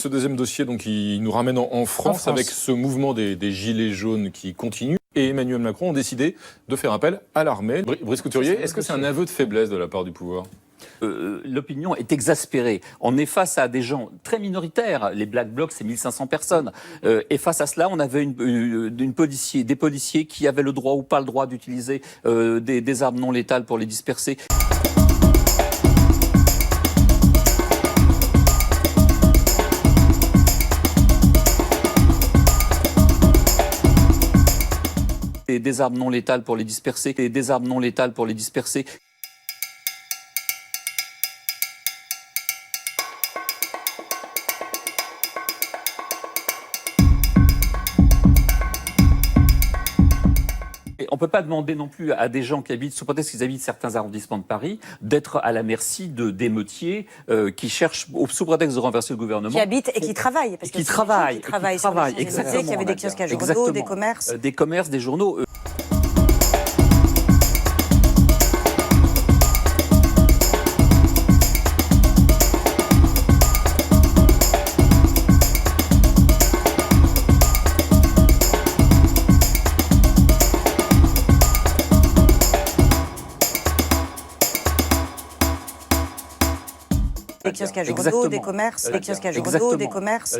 ce deuxième dossier, donc, il nous ramène en France avec ce mouvement des gilets jaunes qui continue. Et Emmanuel Macron ont décidé de faire appel à l'armée. Brice Couturier, est-ce que c'est un aveu de faiblesse de la part du pouvoir ? L'opinion est exaspérée. On est face à des gens très minoritaires. Les Black Blocs, c'est 1500 personnes. Et face à cela, on avait des policiers qui avaient le droit ou pas le droit d'utiliser des armes non létales pour les disperser. Des armes non létales pour les disperser. Des armes non létales pour les disperser. On ne peut pas demander non plus à des gens qui habitent, sous prétexte qu'ils habitent certains arrondissements de Paris, d'être à la merci d'émeutiers qui cherchent, sous prétexte de renverser le gouvernement. Qui habitent et qui travaillent. Parce que qui travaillent, exactement. Il y avait des kiosques à journaux, des commerces. Des commerces, des journaux. Des kiosques à journaux, des commerces, des kiosques à journaux, des commerces.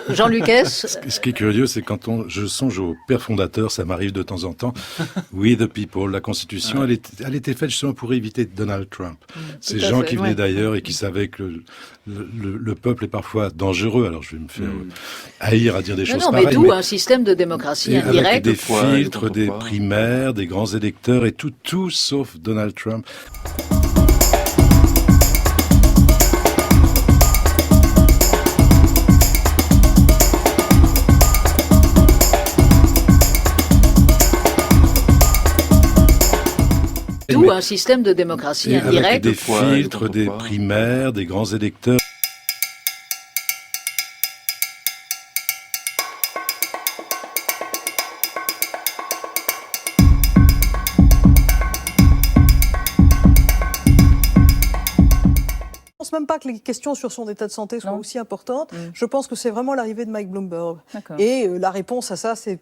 Jean Lucas. Ce qui est curieux, c'est quand je songe au père fondateur, ça m'arrive de temps en temps. We the people, la Constitution, elle était faite justement pour éviter Donald Trump. Ces gens qui venaient d'ailleurs et qui savaient que le peuple est parfois dangereux. Alors je vais me faire haïr à dire des choses pareilles. Mais d'où un système de démocratie indirecte. Avec des filtres, des primaires, des grands électeurs et tout sauf Donald Trump. D'où un système de démocratie indirecte. Avec des filtres, des primaires, des grands électeurs. Je ne pense même pas que les questions sur son état de santé soient aussi importantes. Je pense que c'est vraiment l'arrivée de Mike Bloomberg. Et la réponse à ça, c'est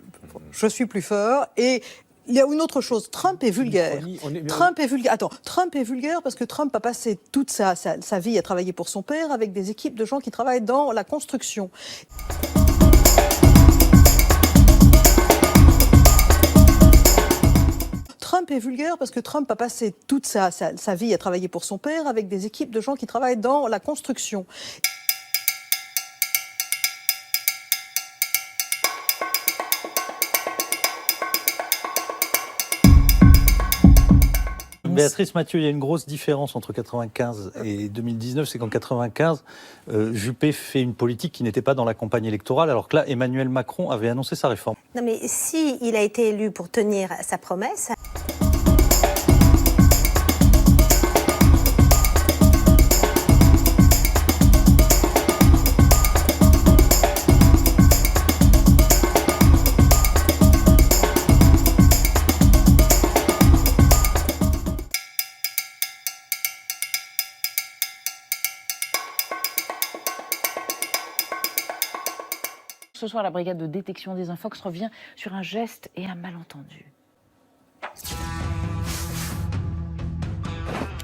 « je suis plus fort ». Et il y a une autre chose, Trump est vulgaire. Trump est vulgaire parce que Trump a passé toute sa vie à travailler pour son père avec des équipes de gens qui travaillent dans la construction. Trump est vulgaire parce que Trump a passé toute sa vie à travailler pour son père avec des équipes de gens qui travaillent dans la construction. Béatrice Mathieu, il y a une grosse différence entre 1995 et 2019, c'est qu'en 1995, Juppé fait une politique qui n'était pas dans la campagne électorale, alors que là, Emmanuel Macron avait annoncé sa réforme. Non mais si il a été élu pour tenir sa promesse... Ce soir, la brigade de détection des infox revient sur un geste et un malentendu.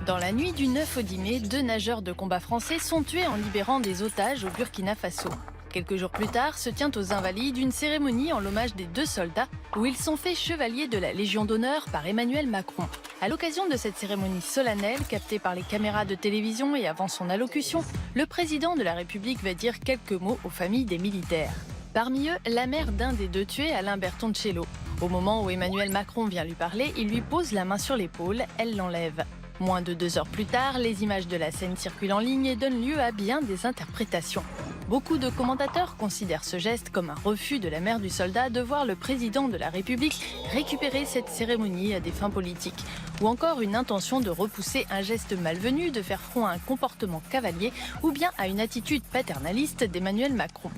Dans la nuit du 9 au 10 mai, 2 nageurs de combat français sont tués en libérant des otages au Burkina Faso. Quelques jours plus tard, se tient aux Invalides une cérémonie en l'hommage des 2 soldats où ils sont faits chevaliers de la Légion d'honneur par Emmanuel Macron. À l'occasion de cette cérémonie solennelle, captée par les caméras de télévision et avant son allocution, le président de la République va dire quelques mots aux familles des militaires. Parmi eux, la mère d'un des 2 tués, Alain Bertoncello. Au moment où Emmanuel Macron vient lui parler, il lui pose la main sur l'épaule, elle l'enlève. Moins de 2 heures plus tard, les images de la scène circulent en ligne et donnent lieu à bien des interprétations. Beaucoup de commentateurs considèrent ce geste comme un refus de la mère du soldat de voir le président de la République récupérer cette cérémonie à des fins politiques. Ou encore une intention de repousser un geste malvenu, de faire front à un comportement cavalier ou bien à une attitude paternaliste d'Emmanuel Macron.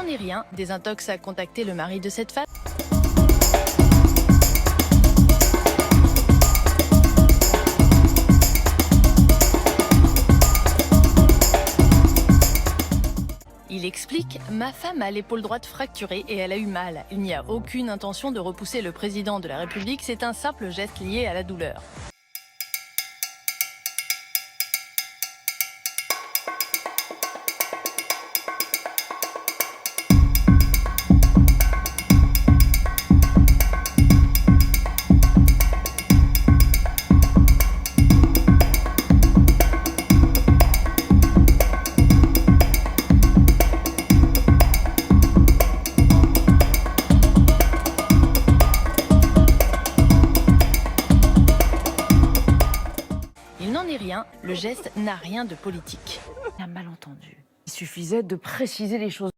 n'en est rien. Désintox a contacté le mari de cette femme. Il explique « Ma femme a l'épaule droite fracturée et elle a eu mal. Il n'y a aucune intention de repousser le président de la République, c'est un simple geste lié à la douleur. » Il n'en est rien, le geste n'a rien de politique. Un malentendu. Il suffisait de préciser les choses.